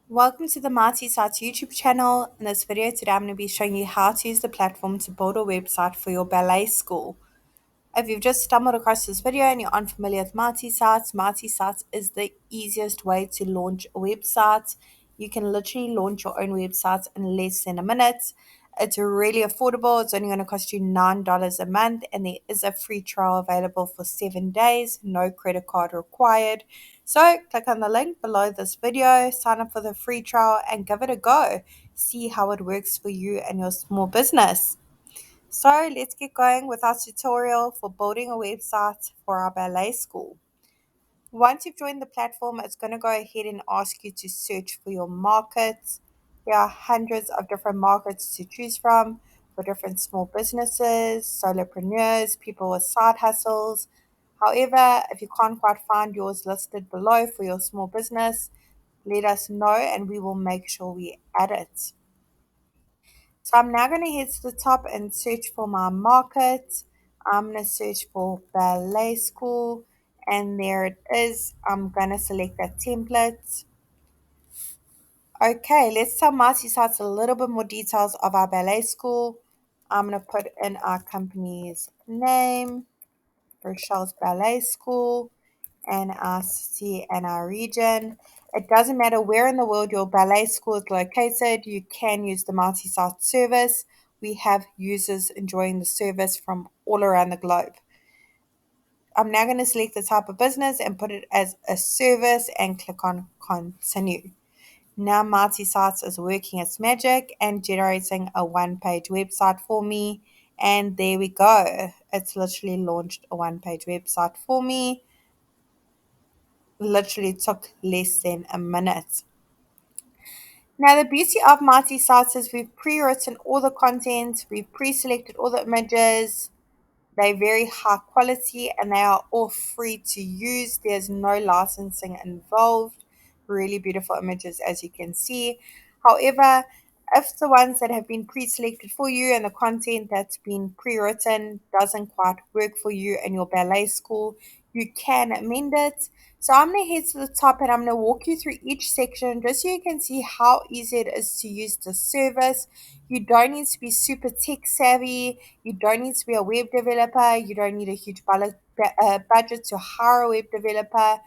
Welcome to the Marty Sites YouTube channel. In this video today, I'm going to be showing you how to use the platform to build a website for your ballet school. If you've just stumbled across this video and you're unfamiliar with Marty Sites is the easiest way to launch a website. You can literally launch your own website in less than a minute. It's really affordable. It's only going to cost you $9 a month, and there is a free trial available for 7 days. No credit card required. So click on the link below this video, sign up for the free trial, and give it a go. See how it works for you and your small business. So let's get going with our tutorial for building a website for our ballet school. Once you've joined the platform, it's going to go ahead and ask you to search for your markets. There are hundreds of different markets to choose from for different small businesses, solopreneurs, people with side hustles. However, if you can't quite find yours listed below for your small business, let us know and we will make sure we add it. So I'm now going to head to the top and search for my market. I'm going to search for ballet school, and there it is. I'm going to select that template. Okay, let's tell Marty Sites a little bit more details of our ballet school. I'm going to put in our company's name, Rochelle's Ballet School, and our city and our region. It doesn't matter where in the world your ballet school is located, you can use the multi-site service. We have users enjoying the service from all around the globe. I'm now going to select the type of business and put it as a service and click on continue. Now multi-sites is working its magic and generating a one-page website for me. And there we go. It's literally launched a one-page website for me. Literally took less than a minute. Now the beauty of Mighty Sites is we've pre-written all the content, we've pre-selected all the images. They're very high quality and they are all free to use. There's no licensing involved. Really beautiful images, as you can see. However, if the ones that have been pre-selected for you and the content that's been pre-written doesn't quite work for you and your ballet school, you can amend it. So I'm going to head to the top and I'm going to walk you through each section just so you can see how easy it is to use the service. You don't need to be super tech savvy. You don't need to be a web developer. You don't need a huge budget to hire a web developer.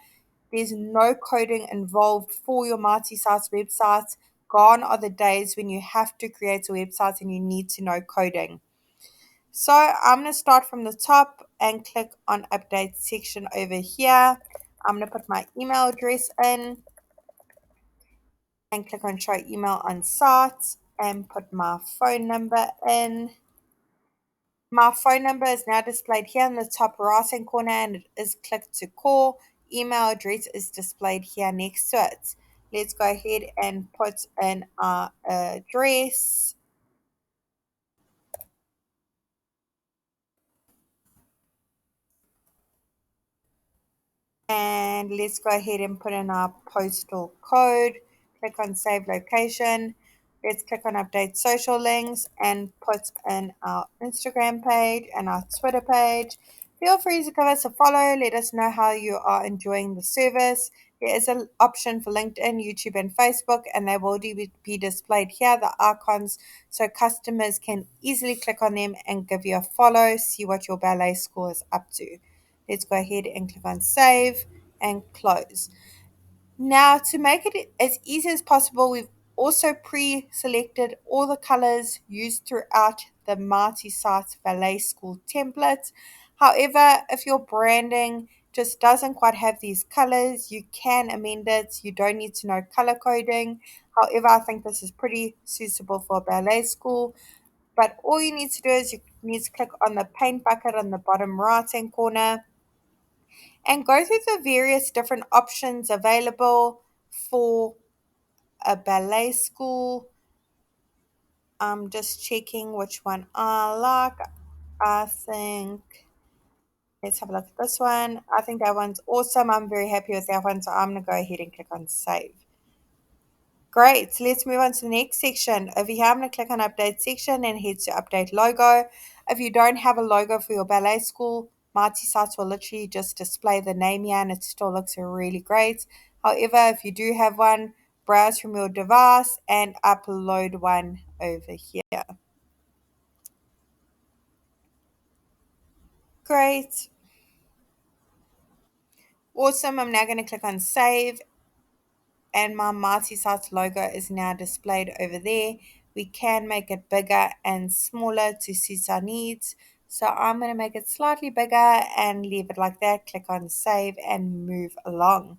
There's no coding involved for your multi-site website. Gone are the days when you have to create a website and you need to know coding. So I'm going to start from the top and click on update section over here. I'm going to put my email address in and click on show email on site and put my phone number in. My phone number is now displayed here in the top right hand corner and it is clicked to call. Email address is displayed here next to it. Let's go ahead and put in our address. And let's go ahead and put in our postal code. Click on save location. Let's click on update social links and put in our Instagram page and our Twitter page. Feel free to give us a follow. Let us know how you are enjoying the service. There is an option for LinkedIn, YouTube, and Facebook, and they will be displayed here, the icons, so customers can easily click on them and give you a follow, see what your ballet school is up to. Let's go ahead and click on save and close. Now, to make it as easy as possible, we've also pre-selected all the colors used throughout the Marty Site Ballet School template. However, if your branding just doesn't quite have these colors, you can amend it. You don't need to know color coding. However, I think this is pretty suitable for a ballet school. But all you need to do is you need to click on the paint bucket on the bottom right hand corner and go through the various different options available for a ballet school. I'm just checking which one I like. I think, let's have a look at this one. I think that one's awesome. I'm very happy with that one, so I'm going to go ahead and click on save. Great, so let's move on to the next section. Over here, I'm going to click on update section and head to update logo. If you don't have a logo for your ballet school, Mighty Sites will literally just display the name here and it still looks really great. However, if you do have one, browse from your device, and upload one over here. Great. Awesome. I'm now going to click on save, and my multi-site logo is now displayed over there. We can make it bigger and smaller to suit our needs. So I'm going to make it slightly bigger and leave it like that. Click on save and move along.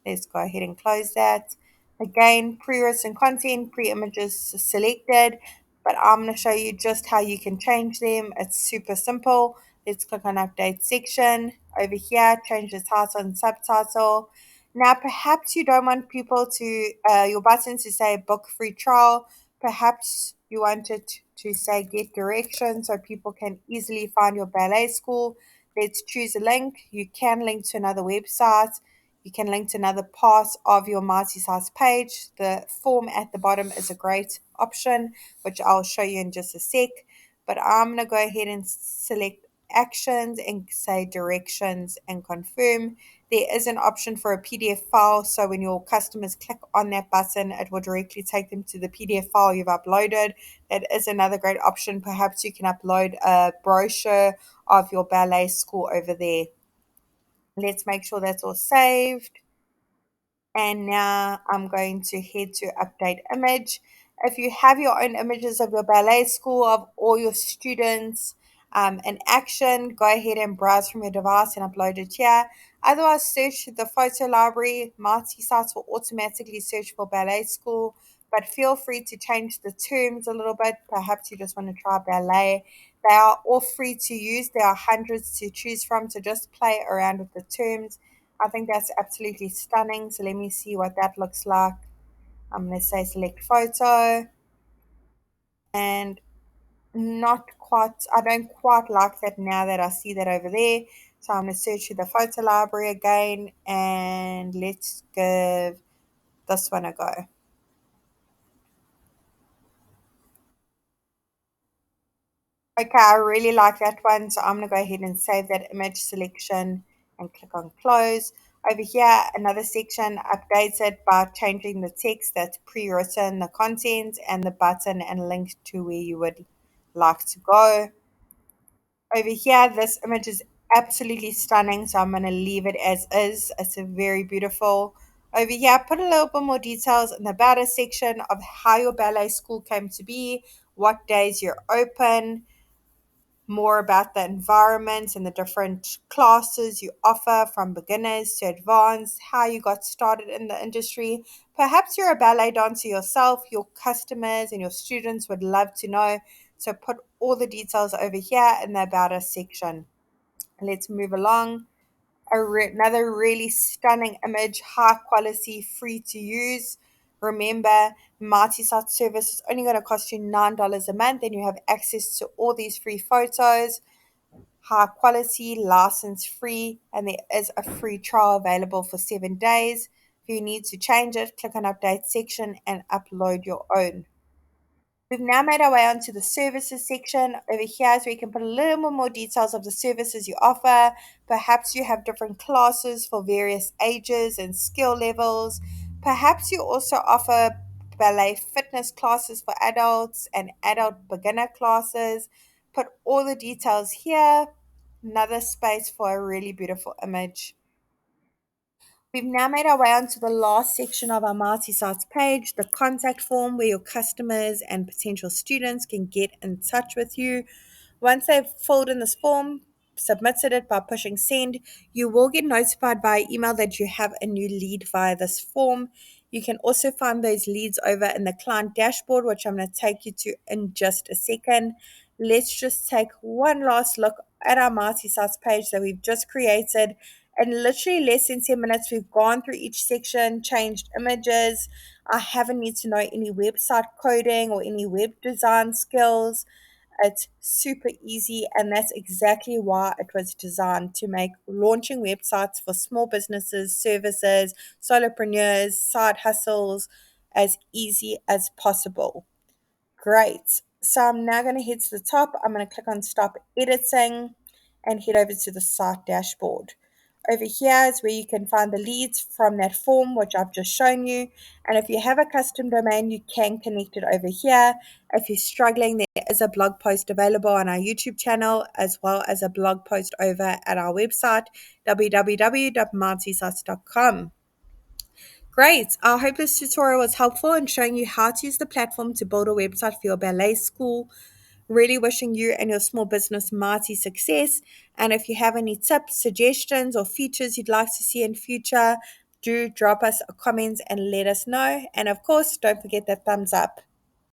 Let's go ahead and close that. Again, pre-written content, pre-images selected, but I'm going to show you just how you can change them. It's super simple. Let's click on update section. Over here, change the title and subtitle. Now, perhaps you don't want people to, your button to say book free trial. Perhaps you want it to say get directions so people can easily find your ballet school. Let's choose a link. You can link to another website. You can link to another part of your multi-site page. The form at the bottom is a great option, which I'll show you in just a sec. But I'm going to go ahead and select actions and say directions and confirm. There is an option for a PDF file, so when your customers click on that button, it will directly take them to the PDF file you've uploaded. That is another great option. Perhaps you can upload a brochure of your ballet school over there. Let's make sure that's all saved. And now I'm going to head to update image. If you have your own images of your ballet school, of all your students in action, go ahead and browse from your device and upload it here. Otherwise, search the photo library. Multi-sites will automatically search for ballet school, but feel free to change the terms a little bit. Perhaps you just want to try ballet. They are all free to use. There are hundreds to choose from, so just play around with the terms. I think that's absolutely stunning. So let me see what that looks like. I'm going to say select photo, and not quite, I don't quite like that now that I see that over there. So I'm going to search through the photo library again, and let's give this one a go. Okay, I really like that one. So I'm going to go ahead and save that image selection and click on close. Over here, another section updates it by changing the text that's pre-written, the content, and the button and link to where you would like to go. Over here, this image is absolutely stunning, so I'm going to leave it as is. It's a very beautiful. Over here, put a little bit more details in the about us section of how your ballet school came to be, what days you're open, more about the environment and the different classes you offer from beginners to advanced, how you got started in the industry. Perhaps you're a ballet dancer yourself, your customers and your students would love to know. So put all the details over here in the About Us section. Let's move along. Another really stunning image, high quality, free to use. Remember, multi-site service is only going to cost you $9 a month, and you have access to all these free photos, high quality, license free, and there is a free trial available for 7 days. If you need to change it, click on update section and upload your own. We've now made our way onto the services section. Over here is where you can put a little bit more details of the services you offer. Perhaps you have different classes for various ages and skill levels. Perhaps you also offer ballet fitness classes for adults and adult beginner classes. Put all the details here. Another space for a really beautiful image. We've now made our way onto the last section of our multi-sites page, the contact form where your customers and potential students can get in touch with you. Once they've filled in this form, submitted it by pushing send, you will get notified by email that you have a new lead via this form. You can also find those leads over in the client dashboard, which I'm going to take you to in just a second. Let's just take one last look at our multi-sites page that we've just created. In literally less than 10 minutes, we've gone through each section, changed images. I haven't need to know any website coding or any web design skills. It's super easy, and that's exactly why it was designed to make launching websites for small businesses, services, solopreneurs, side hustles as easy as possible. Great. So I'm now going to head to the top. I'm going to click on stop editing and head over to the site dashboard. over here is where you can find the leads from that form, which I've just shown you. And if you have a custom domain, you can connect it over here. If you're struggling, there is a blog post available on our YouTube channel, as well as a blog post over at our website, www.martiesites.com. Great. I hope this tutorial was helpful in showing you how to use the platform to build a website for your ballet school. Really wishing you and your small business mighty success. And if you have any tips, suggestions, or features you'd like to see in future, do drop us a comment and let us know. And of course, don't forget that thumbs up.